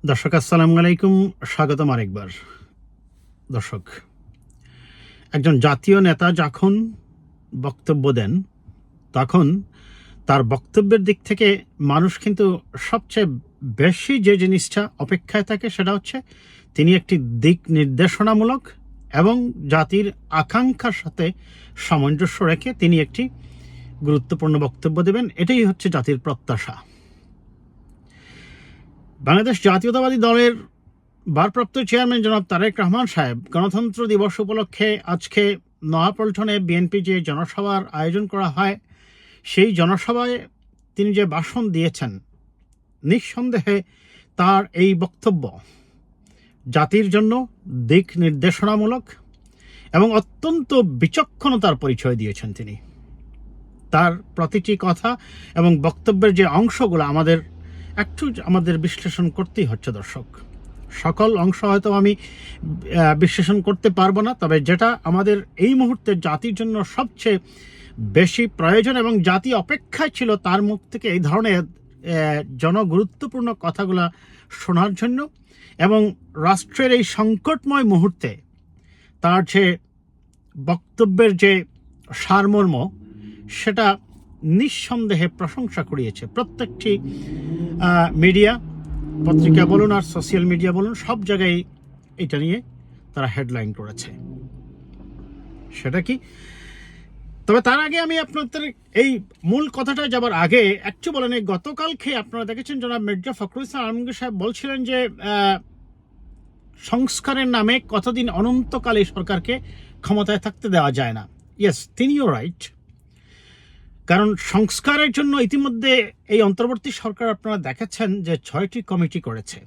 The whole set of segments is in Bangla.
দর্শক আসসালামু আলাইকুম, স্বাগতম আরেকবার। দর্শক, একজন জাতীয় নেতা যখন বক্তব্য দেন তখন তার বক্তব্যের দিক থেকে মানুষ কিন্তু সবচেয়ে বেশি যে জিনিসটা অপেক্ষায় থাকে সেটা হচ্ছে তিনি একটি দিক নির্দেশনামূলক এবং জাতির আকাঙ্ক্ষার সাথে সামঞ্জস্য রেখে তিনি একটি গুরুত্বপূর্ণ বক্তব্য দেবেন। এটাই হচ্ছে জাতির প্রত্যাশা। বাংলাদেশ জাতীয়তাবাদী দলের ভারপ্রাপ্ত চেয়ারম্যান জনাব তারেক রহমান সাহেব গণতন্ত্র দিবস উপলক্ষে আজকে নয়াপল্টনে বিএনপি যে জনসভার আয়োজন করা হয় সেই জনসভায় তিনি যে ভাষণ দিয়েছেন, নিঃসন্দেহে তার এই বক্তব্য জাতির জন্য দিক নির্দেশনামূলক এবং অত্যন্ত বিচক্ষণতার পরিচয় দিয়েছেন তিনি। তার প্রতিটি কথা এবং বক্তব্যের যে অংশগুলো আমাদের বিশ্লেষণ করতেই হচ্ছে। দর্শক, সকল অংশ হয়তো আমি বিশ্লেষণ করতে পারবো না, তবে যেটা আমাদের এই মুহূর্তে জাতির জন্য সবচেয়ে বেশি প্রয়োজন এবং জাতি অপেক্ষায় ছিল তার মুখ থেকে এই ধরনের জনগুরুত্বপূর্ণ কথাগুলো শোনার জন্য এবং রাষ্ট্রের এই সংকটময় মুহূর্তে তার যে বক্তব্যের যে সারমর্ম সেটা নিঃসন্দেহে প্রশংসা কুড়িয়েছে। প্রত্যেকটি মিডিয়া, পত্রিকা বলুন আর সোশ্যাল মিডিয়া বলুন, সব জায়গায় এটা নিয়ে তারা হেডলাইন করেছে। সেটা কি? তবে তার আগে আমি আপনাদের এই মূল কথাটা যাবার আগে একটু বলেন, এই গতকালকে আপনারা দেখেছেন জনাব মির্জা ফখরুল ইসলাম আলমগীর সাহেব বলছিলেন যে সংস্কারের নামে কতদিন অনন্তকাল এই সরকারকে ক্ষমতায় থাকতে দেওয়া যায় না। ইয়েস, তিনিও রাইট। কারণ সংস্কারের জন্য ইতিমধ্যে এই অন্তর্বর্তী সরকার আপনারা দেখেছেন যে 6টি কমিটি করেছে।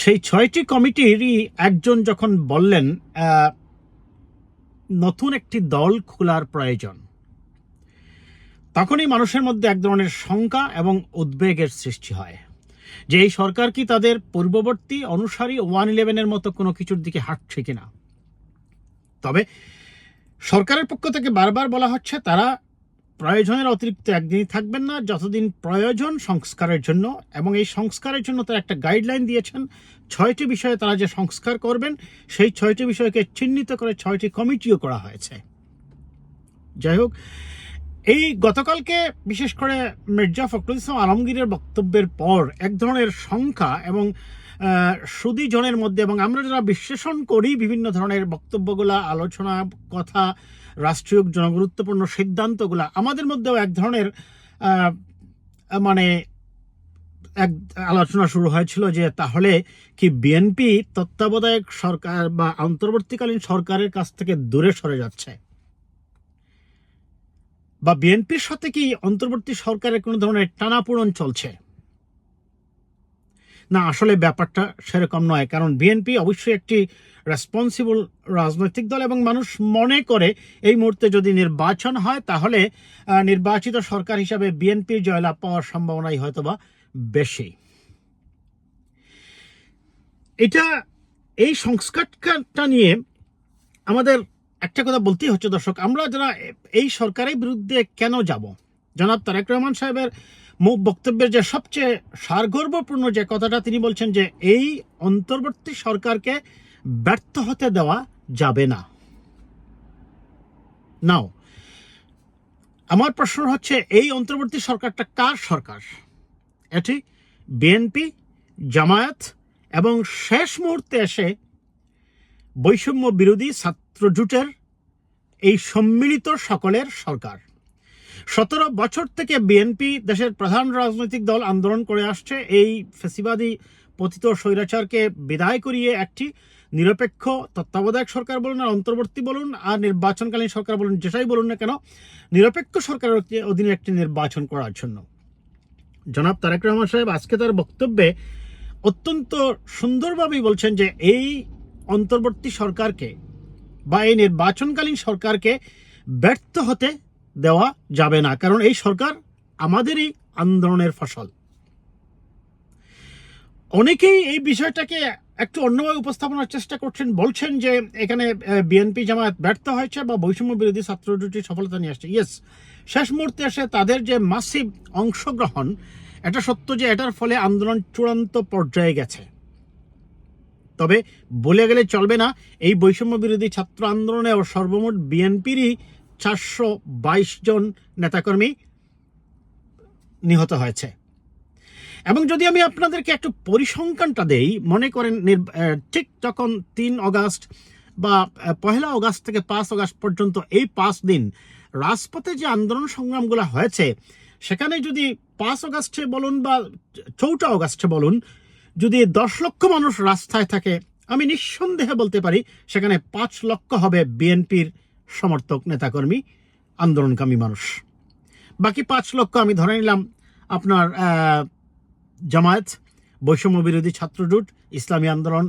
সেই 6টি কমিটিরই একজন যখন বললেন নতুন একটি দল খোলার প্রয়োজন, তখনই মানুষের মধ্যে এক ধরনের শঙ্কা এবং উদ্বেগের সৃষ্টি হয় যে এই সরকার কি তাদের পূর্ববর্তী অনুসারী 111-এর মতো কোনো কিছুর দিকে হাঁটছে কিনা। তবে সরকারের পক্ষ থেকে বারবার বলা হচ্ছে তারা প্রয়োজনের অতিরিক্ত একদিনই থাকবেন না, যতদিন প্রয়োজন সংস্কারের জন্য, এবং এই সংস্কারের জন্য তারা একটা গাইডলাইন দিয়েছেন। 6টি বিষয়ে তারা যে সংস্কার করবেন সেই 6টি বিষয়কে চিহ্নিত করে 6টি কমিটিও করা হয়েছে। যাই হোক, এই গতকালকে বিশেষ করে মির্জা ফখরুল ইসলাম আলমগীরের বক্তব্যের পর এক ধরনের শঙ্কা এবং সুদীজনের মধ্যে, এবং আমরা যারা বিশ্লেষণ করি বিভিন্ন ধরনের বক্তব্যগুলা, আলোচনা, কথা, রাষ্ট্রীয় জনগুরুত্বপূর্ণ সিদ্ধান্তগুলা, আমাদের মধ্যেও এক ধরনের এক আলোচনা শুরু হয়েছিল যে তাহলে কি বিএনপি তত্ত্বাবধায়ক সরকার বা অন্তর্বর্তীকালীন সরকারের কাছ থেকে দূরে সরে যাচ্ছে, বা বিএনপির সাথে কি অন্তর্বর্তী সরকারের কোনো ধরনের টানাপোড়েন চলছে। না, আসলে ব্যাপারটা সেরকম নয়। কারণ বিএনপি অবশ্যই একটি রেসপন্সিবল রাজনৈতিক দল এবং মানুষ মনে করে এই মুহূর্তে যদি নির্বাচন হয় তাহলে নির্বাচিত সরকার হিসাবে বিএনপির জয়লাভ পাওয়ার সম্ভাবনাই হয়তোবা বেশি। এই সংস্কারটা নিয়ে আমাদের একটা কথা বলতেই হচ্ছে। দর্শক, আমরা যারা এই সরকারের বিরুদ্ধে কেন যাব, জনাব তারেক রহমান সাহেবের বক্তব্যের যে সবচেয়ে সারগর্বপূর্ণ যে কথাটা তিনি বলছেন যে এই অন্তর্বর্তী সরকারকে ব্যর্থ হতে দেওয়া যাবে না। নাও, আমার প্রশ্ন হচ্ছে এই অন্তর্বর্তী সরকারটা কার সরকার? এটি বিএনপি, জামায়াত এবং শেষ মুহূর্তে এসে বৈষম্য বিরোধী ছাত্র জোটের এই সম্মিলিত সকলের সরকার। 17 বছর থেকে বিএনপি দেশের প্রধান রাজনৈতিক দল আন্দোলন করে আসছে এই ফ্যাসিবাদী পতিত স্বৈরাচারকে বিদায় করিয়ে একটি নিরপেক্ষ তত্ত্বাবধায়ক সরকার বলুন আর অন্তর্বর্তী বলুন আর নির্বাচনকালীন সরকার বলুন, যেটাই বলুন না কেন, নিরপেক্ষ সরকারের অধীনে একটি নির্বাচন করার জন্য। জনাব তারেক রহমান সাহেব আজকে তার বক্তব্যে অত্যন্ত সুন্দরভাবেই বলছেন যে এই অন্তর্বর্তী সরকারকে বা এই নির্বাচনকালীন সরকারকে ব্যর্থ হতে দেওয়া যাবে না, কারণ এই সরকার আমাদেরই আন্দোলনের ফসল। অনেকেই এই বিষয়টাকে একটু অন্যভাবে উপস্থাপনার চেষ্টা করছেন, বলছেন যে এখানে বিএনপি জামায়াত ব্যর্থ হয়েছে বা বৈষম্য বিরোধী ছাত্র জোটের সফলতা নিয়ে আসছে। ইয়েস, শেষ মুহূর্তে এসে তাদের যে মাসিভ অংশগ্রহণ, এটা সত্য যে এটার ফলে আন্দোলন চূড়ান্ত পর্যায়ে গেছে। তবে বলে গেলে চলবে না, এই বৈষম্য বিরোধী ছাত্র আন্দোলনে ও সর্বমোট বিএনপিরই 422 জন নেতাকর্মী নিহত হয়েছে। এবং যদি আমি আপনাদেরকে একটু পরিসংখ্যানটা দেই, মনে করেন ঠিক যখন 3 অগাস্ট বা 1 অগাস্ট থেকে 5 অগাস্ট পর্যন্ত এই 5 দিন রাজপথে যে আন্দোলন সংগ্রামগুলো হয়েছে, সেখানে যদি 5 অগাস্টে বলুন বা 4 অগাস্টে বলুন, যদি 10 লক্ষ মানুষ রাস্তায় থাকে, আমি নিঃসন্দেহে বলতে পারি সেখানে 5 লক্ষ হবে বিএনপির সমর্থক নেতাকর্মী আন্দোলনকামী মানুষ। বাকি 5 লক্ষ আমি ধরে নিলাম আপনার জামায়াত, বৈষম্য বিরোধী ছাত্রজোট, ইসলামী আন্দোলন,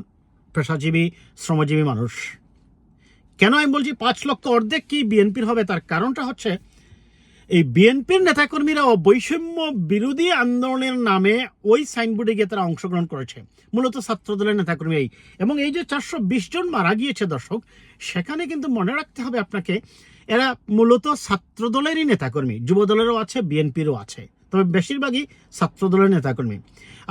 পেশাজীবী, শ্রমজীবী মানুষ। কেন আমি বলছি 5 লক্ষ, অর্ধেক কি বিএনপির হবে? তার কারণটা হচ্ছে এই বিএনপির নেতাকর্মীরাও বৈষম্য বিরোধী আন্দোলনের নামে ওই সাইনবোর্ডে গিয়ে তারা অংশগ্রহণ করেছে, মূলত ছাত্রদলের নেতাকর্মী। এবং এই যে 420 জন মারা গিয়েছে দর্শক, সেখানে কিন্তু মনে রাখতে হবে আপনাকে, এরা মূলত ছাত্রদলেরই নেতাকর্মী, যুবদলেরও আছে, বিএনপিরও আছে, তবে বেশিরভাগই ছাত্রদলের নেতাকর্মী।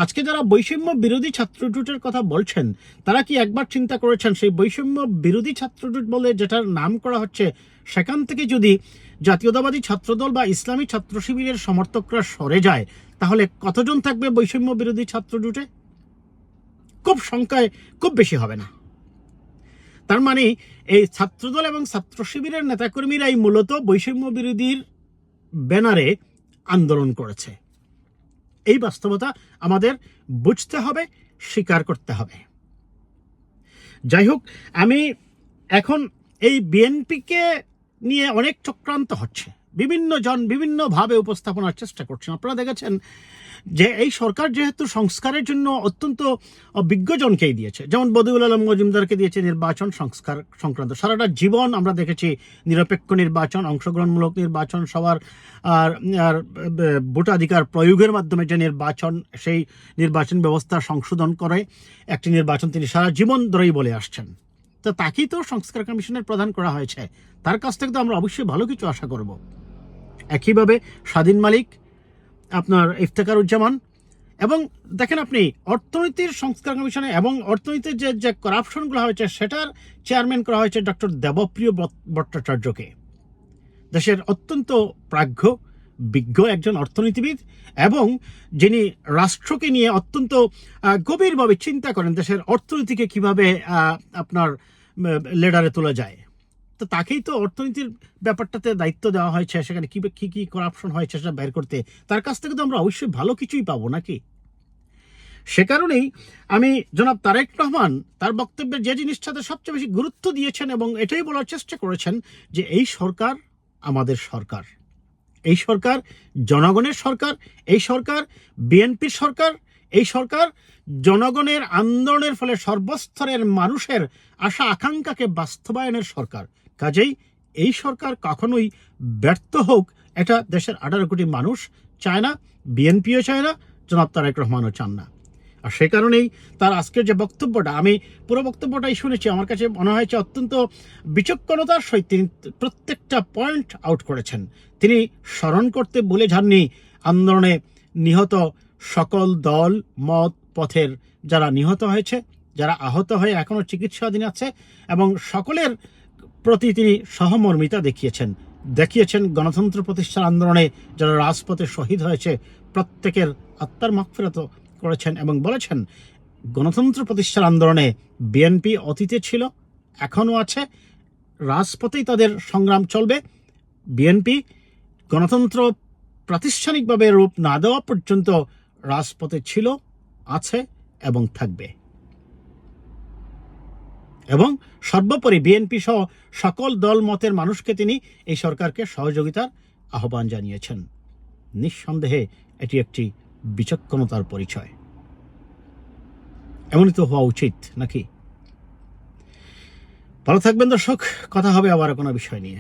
আজকে যারা বৈষম্য বিরোধী ছাত্রজোটের কথা বলছেন, তারা কি একবার চিন্তা করেছেন সেই বৈষম্য বিরোধী ছাত্রজোট বলে যেটার নাম করা হচ্ছে, সেখান থেকে যদি জাতীয়তাবাদী ছাত্রদল বা ইসলামী ছাত্র শিবিরের সমর্থকরা সরে যায়, তাহলে কতজন থাকবে বৈষম্য বিরোধী ছাত্রজোটে? খুব সংখ্যায় খুব বেশি হবে না। তার মানে এই ছাত্রদল এবং ছাত্র শিবিরের নেতাকর্মীরাই মূলত বৈষম্য বিরোধীর ব্যানারে আন্দোলন করেছে। এই বাস্তবতা আমাদের বুঝতে হবে, স্বীকার করতে হবে। যাই হোক, আমি এখন এই বিএনপিকে নিয়ে অনেক চক্রান্ত হচ্ছে, বিভিন্ন জন বিভিন্নভাবে উপস্থাপনার চেষ্টা করছেন। আপনারা দেখেছেন যে এই সরকার যেহেতু সংস্কারের জন্য অত্যন্ত বিজ্ঞজনকেই দিয়েছে, যেমন বদিউল আলম মজুমদারকে দিয়েছে নির্বাচন সংস্কার সংক্রান্ত। সারাটা জীবন আমরা দেখেছি নিরপেক্ষ নির্বাচন, অংশগ্রহণমূলক নির্বাচন, সবার আর ভোটাধিকার প্রয়োগের মাধ্যমে যে নির্বাচন, সেই নির্বাচন ব্যবস্থা সংশোধন করে একটি নির্বাচন তিনি সারা জীবন ধরেই বলে আসছেন। তো তাকেই তো সংস্কার কমিশনের প্রধান করা হয়েছে, তার কাছ থেকে তো আমরা অবশ্যই ভালো কিছু আশা করব। একইভাবে স্বাধীন মালিক, আপনার ইফতেখারুজ্জামান, এবং দেখেন আপনি অর্থনীতির সংস্কার কমিশনে এবং অর্থনীতির যে করাপশনগুলো হয়েছে সেটার চেয়ারম্যান করা হয়েছে ডক্টর দেবপ্রিয় ভট্টাচার্যকে, দেশের অত্যন্ত প্রাজ্ঞ বিজ্ঞ একজন অর্থনীতিবিদ, এবং যিনি রাষ্ট্রকে নিয়ে অত্যন্ত গভীরভাবে চিন্তা করেন দেশের অর্থনীতিকে কিভাবে আপনার লেডারে তোলা যায়। তো তাকেই তো অর্থনীতির ব্যাপারটাতে দায়িত্ব দেওয়া হয়েছে, সেখানে কি কি করাপশন হয়েছে সেটা বের করতে। তার কাছ থেকে তো আমরা অবশ্যই ভালো কিছুই পাবো নাকি? সে কারণেই আমি জনাব তারেক রহমান তার বক্তব্যের যে জিনিসটাতে সবচেয়ে বেশি গুরুত্ব দিয়েছেন এবং এটাই বলার চেষ্টা করেছেন যে এই সরকার আমাদের সরকার, এই সরকার জনগণের সরকার, এই সরকার বিএনপির সরকার, এই সরকার জনগণের আন্দোলনের ফলে সর্বস্তরের মানুষের আশা আকাঙ্ক্ষাকে বাস্তবায়নের সরকার। কাজেই এই সরকার কখনোই ব্যর্থ হোক এটা দেশের 18 কোটি মানুষ চায় না, বিএনপিও চায় না, জনাব তারেক রহমানও চান না। আর সে কারণেই তার আজকের যে বক্তব্যটা, আমি পুরো বক্তব্যটাই শুনেছি, আমার কাছে মনে হয়েছে অত্যন্ত বিচক্ষণতার সহিত তিনি প্রত্যেকটা পয়েন্ট আউট করেছেন। তিনি স্মরণ করতে ভুলে যাননি আন্দোলনে নিহত সকল দল মত পথের যারা নিহত হয়েছে, যারা আহত হয়ে এখনও চিকিৎসাধীন আছে, এবং সকলের প্রতি তিনি সহমর্মিতা দেখিয়েছেন গণতন্ত্র প্রতিষ্ঠার আন্দোলনে যারা রাজপথে শহীদ হয়েছে প্রত্যেকের আত্মার মাগফিরাত করেছেন, এবং বলেছেন গণতন্ত্র প্রতিষ্ঠার আন্দোলনে বিএনপি অতীতে ছিল, এখনও আছে, রাজপথেই তাদের সংগ্রাম চলবে। বিএনপি গণতন্ত্র প্রাতিষ্ঠানিকভাবে রূপ না দেওয়া পর্যন্ত রাজপথে ছিল, আছে এবং থাকবে। এবং সর্বোপরি বিএনপি সহ সকল দল মতের মানুষকে তিনি এই সরকারকে সহযোগিতার আহ্বান জানিয়েছেন। নিঃসন্দেহে এটি একটি বিচক্ষণতার পরিচয়, এমনই তো হওয়া উচিত নাকি? ভালো থাকবেন দর্শক, কথা হবে আবার কোনো বিষয় নিয়ে।